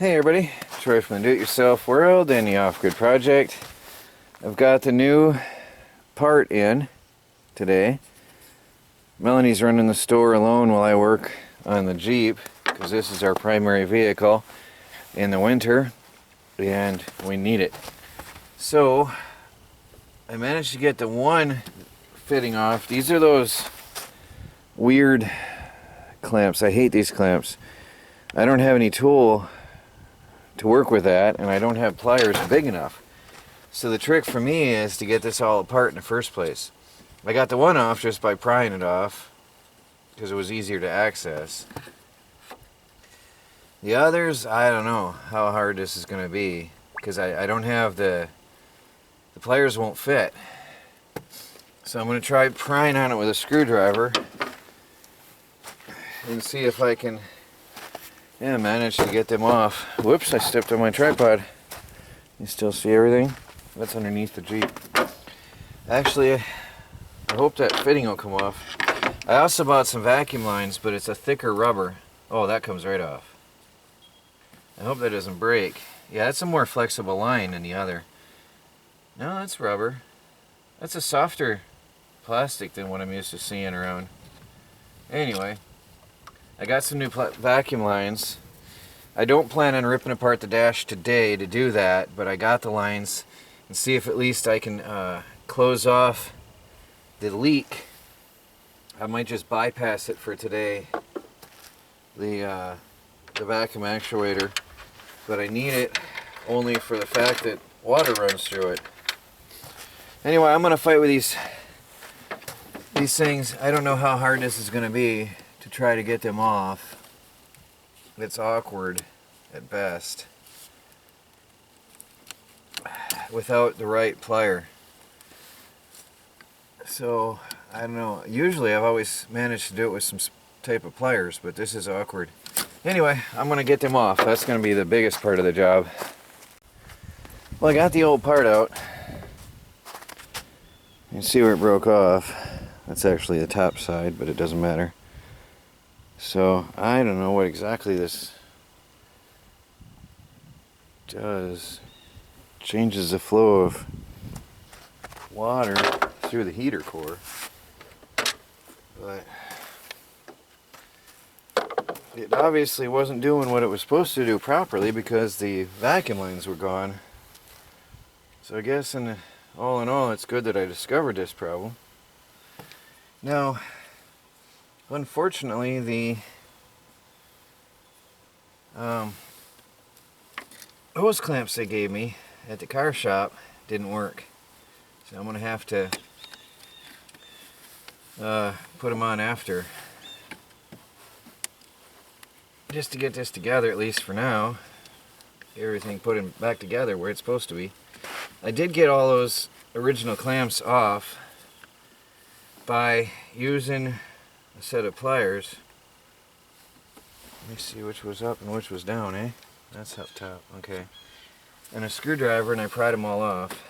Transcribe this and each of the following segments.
Hey everybody, Troy from the Do-It-Yourself World and the Off-Grid Project. I've got the new part in today. Melanie's running the store alone while I work on the Jeep because this is our primary vehicle in the winter and we need it. So I managed to get the one fitting off. These are those weird clamps. I hate these clamps. I don't have any tool to work with that, and I don't have pliers big enough. So the trick for me is to get this all apart in the first place. I got the one off just by prying it off because it was easier to access. The others, I don't know how hard this is going to be because I don't have the pliers won't fit. So I'm going to try prying on it with a screwdriver and see if I can manage to get them off. Whoops, I stepped on my tripod. You still see everything? That's underneath the Jeep. Actually, I hope that fitting will come off. I also bought some vacuum lines, but it's a thicker rubber. Oh, that comes right off. I hope that doesn't break. Yeah, that's a more flexible line than the other. No, that's rubber. That's a softer plastic than what I'm used to seeing around. Anyway, I got some new vacuum lines. I don't plan on ripping apart the dash today to do that, but I got the lines and see if at least I can close off the leak. I might just bypass it for today, the vacuum actuator, but I need it only for the fact that water runs through it. Anyway, I'm gonna fight with these things. I don't know how hard this is gonna be to try to get them off. It's awkward at best without the right plier. So I don't know, usually I've always managed to do it with some type of pliers, but this is awkward. Anyway, I'm gonna get them off. That's gonna be the biggest part of the job. Well, I got the old part out. You can see where it broke off. That's actually the top side, but it doesn't matter. So I don't know what exactly this does. Changes the flow of water through the heater core, but it obviously wasn't doing what it was supposed to do properly because the vacuum lines were gone. So I guess all in all, it's good that I discovered this problem. Now, unfortunately, the hose clamps they gave me at the car shop didn't work. So I'm going to have to put them on after. Just to get this together, at least for now. Get everything put back together where it's supposed to be. I did get all those original clamps off by using a set of pliers. Let me see which was up and which was down, eh? That's up top, okay. And a screwdriver, and I pried them all off.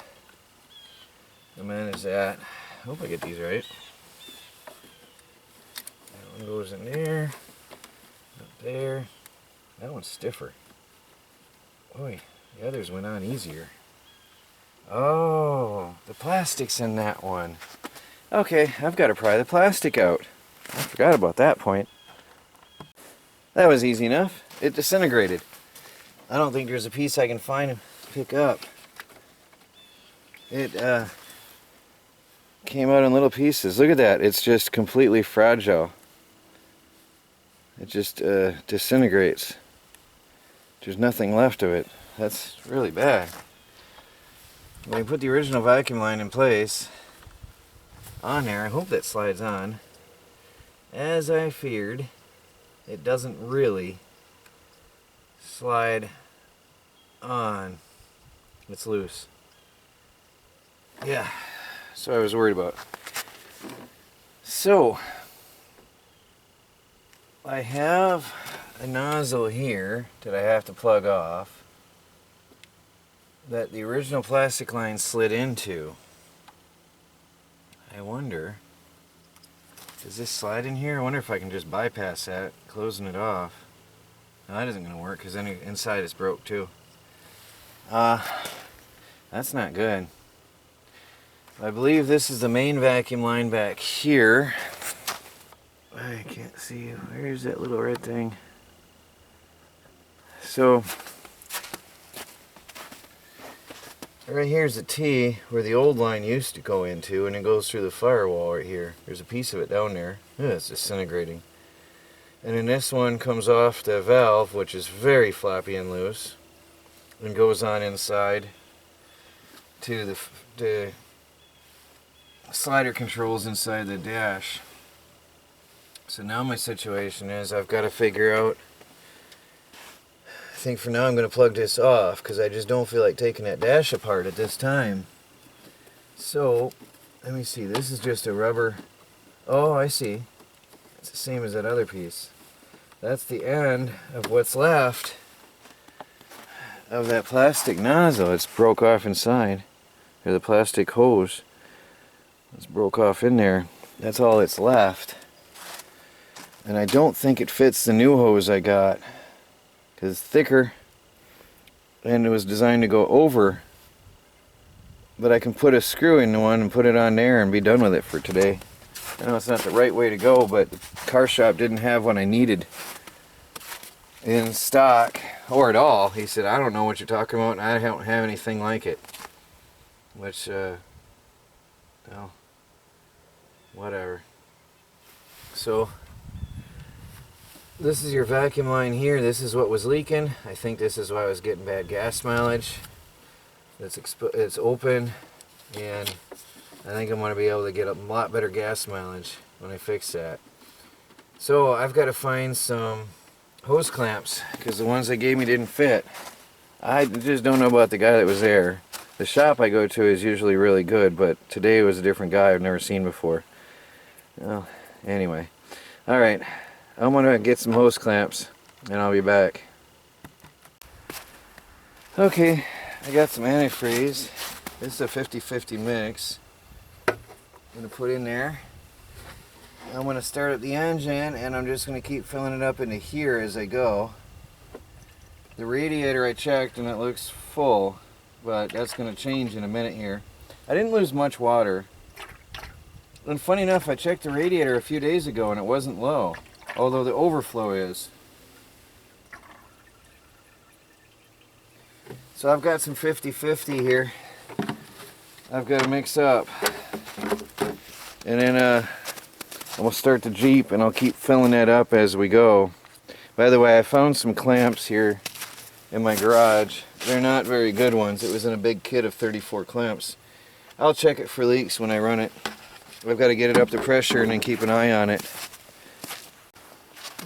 I managed that. I hope I get these right. That one goes in there, up there. That one's stiffer. Boy, the others went on easier. Oh, the plastic's in that one. Okay, I've got to pry the plastic out. I forgot about that point. That was easy enough. It disintegrated. I don't think there's a piece I can find and pick up. It came out in little pieces. Look at that. It's just completely fragile. It just disintegrates. There's nothing left of it. That's really bad. When you put the original vacuum line in place on there, I hope that slides on. As I feared, it doesn't really slide on. It's loose. Yeah, so I was worried about. So I have a nozzle here that I have to plug off that the original plastic line slid into. I wonder, does this slide in here? I wonder if I can just bypass that, closing it off. No, that isn't going to work because then inside is broke too. That's not good. I believe this is the main vacuum line back here. I can't see. Where's that little red thing? So, right here's the T where the old line used to go into, and it goes through the firewall right here. There's a piece of it down there. Ugh, it's disintegrating. And then this one comes off the valve, which is very floppy and loose, and goes on inside to the slider controls inside the dash. So now my situation is I've got to figure out, I think for now I'm going to plug this off because I just don't feel like taking that dash apart at this time. So let me see, this is just a rubber. Oh, I see. It's the same as that other piece. That's the end of what's left of that plastic nozzle. It's broke off inside. Or the plastic hose. It's broke off in there. That's all it's left. And I don't think it fits the new hose I got, because it's thicker and it was designed to go over. But I can put a screw in one and put it on there and be done with it for today. I know it's not the right way to go, but the car shop didn't have what I needed in stock, or at all. He said, I don't know what you're talking about, and I don't have anything like it. Which, well, whatever. So, this is your vacuum line here. This is what was leaking. I think this is why I was getting bad gas mileage. It's open, and I think I'm going to be able to get a lot better gas mileage when I fix that. So I've got to find some hose clamps because the ones they gave me didn't fit. I just don't know about the guy that was there. The shop I go to is usually really good, but today was a different guy I've never seen before. Well, anyway. Alright, I'm going to get some hose clamps and I'll be back. Okay, I got some antifreeze. This is a 50-50 mix. I'm going to put in there. I'm going to start up the engine and I'm just going to keep filling it up into here as I go. The radiator I checked and it looks full, but that's going to change in a minute here. I didn't lose much water. And funny enough, I checked the radiator a few days ago and it wasn't low, although the overflow is. So I've got some 50-50 here. I've got to mix up. And then we'll start the Jeep and I'll keep filling that up as we go. By the way, I found some clamps here in my garage. They're not very good ones. It was in a big kit of 34 clamps. I'll check it for leaks when I run it. I've got to get it up to pressure and then keep an eye on it.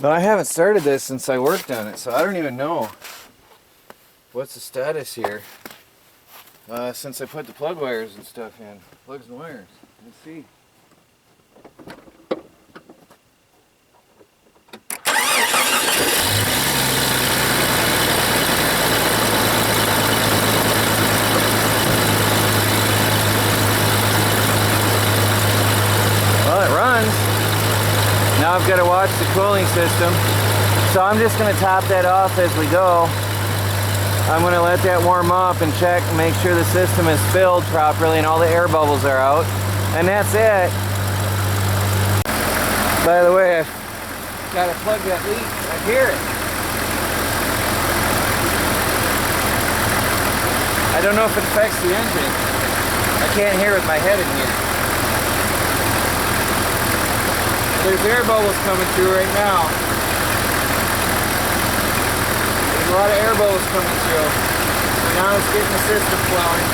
But I haven't started this since I worked on it, so I don't even know what's the status here. Since I put the plug wires and stuff in. Plugs and wires. Let's see. Well, it runs. Now I've got to watch the cooling system. So I'm just going to top that off as we go. I'm going to let that warm up and check and make sure the system is filled properly and all the air bubbles are out. And that's it. By the way, I've got to plug that leak. I hear it. I don't know if it affects the engine. I can't hear with my head in here. There's air bubbles coming through right now. There's a lot of air bubbles coming through. So now it's getting the system flowing.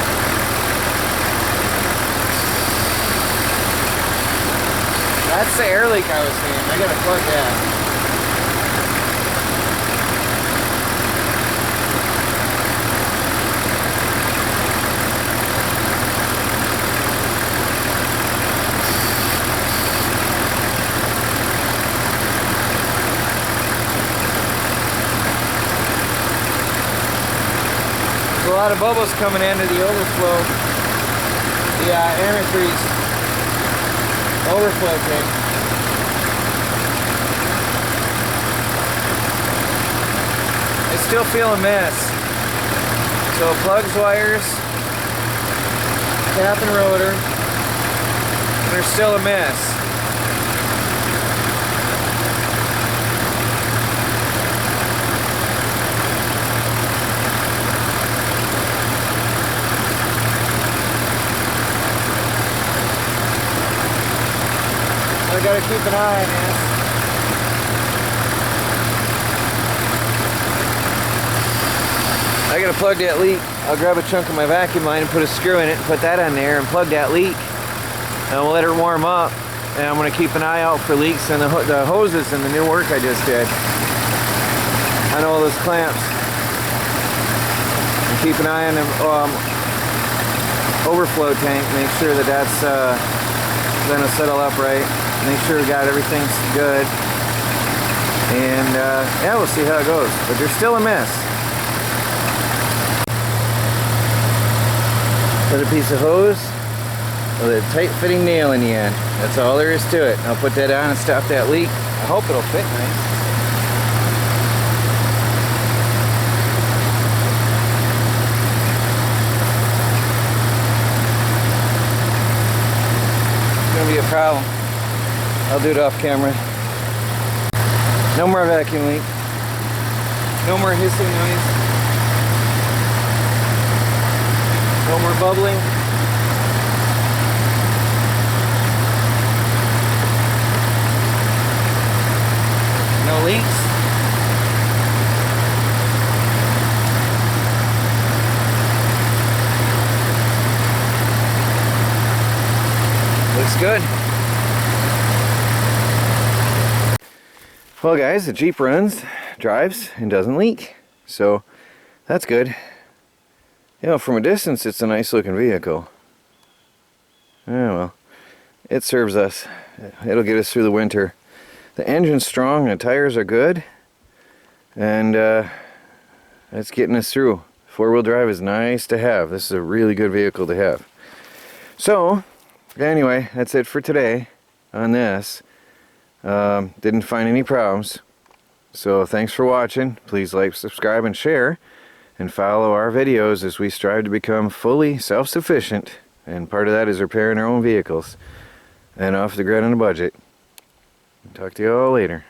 That's the air leak I was seeing. I gotta plug that. A lot of bubbles coming into the overflow, the antifreeze overflow tank. still feel a mess. So plugs, wires, cap and rotor, they're still a mess. I gotta keep an eye on this. I gotta plug that leak. I'll grab a chunk of my vacuum line and put a screw in it and put that on there and plug that leak. And we'll let her warm up. And I'm gonna keep an eye out for leaks in the hoses in the new work I just did. On all those clamps. And keep an eye on the overflow tank. Make sure that that's gonna settle up right. Make sure we got everything good. And yeah, we'll see how it goes. But they're still a mess. Put a piece of hose with a tight fitting nail in the end. That's all there is to it. I'll put that on and stop that leak. I hope it'll fit nice. It's gonna be a problem. I'll do it off camera. No more vacuum leak. No more hissing noise. No more bubbling. No leaks. Looks good. Well guys, the Jeep runs, drives, and doesn't leak. So that's good. You know, from a distance it's a nice looking vehicle. Yeah, well, it serves us. It'll get us through the winter. The engine's strong, the tires are good, and it's getting us through. Four-wheel drive is nice to have. This is a really good vehicle to have. So, anyway, that's it for today on this. Didn't find any problems. So thanks for watching. Please like, subscribe, and share. And follow our videos as we strive to become fully self-sufficient. And part of that is repairing our own vehicles. And off the grid on a budget. Talk to you all later.